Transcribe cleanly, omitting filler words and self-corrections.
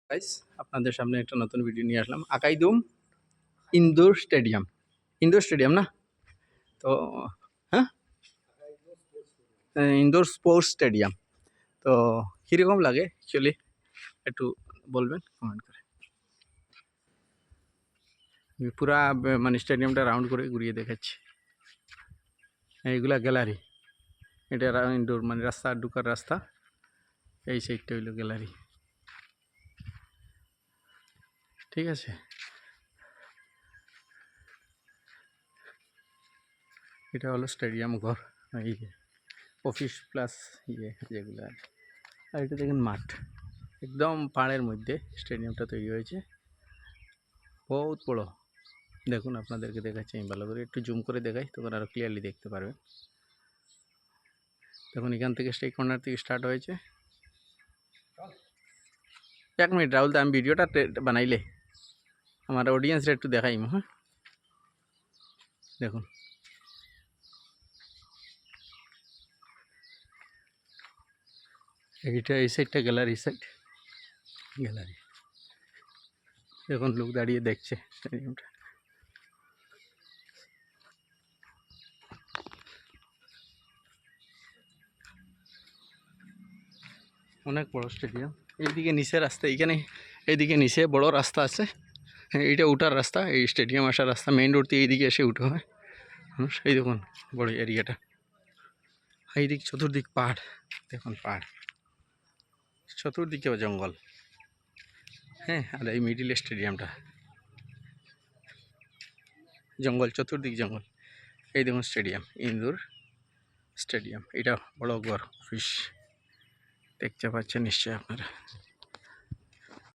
Guys, আপনাদের সামনে একটা নতুন ভিডিও নিয়ে আসলাম। আকাইদুম ইনডোর স্টেডিয়াম। ইনডোর স্টেডিয়াম না তো, হ্যাঁ, ইনডোর স্পোর্টস স্টেডিয়াম। তো কীরকম লাগে অ্যাকচুয়ালি একটু বলবেন কমেন্ট করে। আমি পুরা মানে স্টেডিয়ামটা রাউন্ড করে ঘুরিয়ে দেখাচ্ছি। এইগুলা গ্যালারি, এটা ইনডোর মানে রাস্তা, ঢুকার রাস্তা। এই সাইডটা হইলো গ্যালারি, ঠিক আছে। এটা হলো স্টেডিয়াম ঘর, এই অফিস প্লাস যেগুলো আর এটা দেখেন মাঠ, একদম পাহাড়ের মধ্যে স্টেডিয়ামটা তৈরি হয়েছে, বহুত বড়। দেখুন, আপনাদেরকে দেখাচ্ছি আমি ভালো করে, একটু জুম করে দেখাই তখন আরও ক্লিয়ারলি দেখতে পারবেন। দেখুন, এখান থেকে সেই কর্নার থেকে স্টার্ট হয়েছে। 1 মিনিট রাহুল, আমি ভিডিওটা বানাইলে আমার অডিয়েন্সরা একটু দেখাইম। হ্যাঁ, দেখুন এইটা, এই সাইডটা গ্যালারি সাইড, গ্যালারি। দেখুন লোক দাঁড়িয়ে দেখছে স্টেডিয়ামটা। অনেক বড় স্টেডিয়াম। এইদিকে নিচে রাস্তা, এইখানে এইদিকে নিচে বড় রাস্তা আছে। হ্যাঁ, এইটা উঠার রাস্তা, এই স্টেডিয়াম আসার রাস্তা। মেইন রোড দিয়ে এইদিকে এসে উঠা হয় মানুষ। এই দেখুন বড় এরিয়াটা, এইদিক চতুর্দিক পাহাড়। দেখুন পাহাড়, চতুর্দিকে জঙ্গল। হ্যাঁ, আর এই মিডিল স্টেডিয়ামটা, জঙ্গল, চতুর্দিক জঙ্গল। এই দেখুন স্টেডিয়াম, ইন্দোর স্টেডিয়াম। এটা বড় ঘর, অফিস, দেখতে পাচ্ছেন নিশ্চয়ই আপনারা।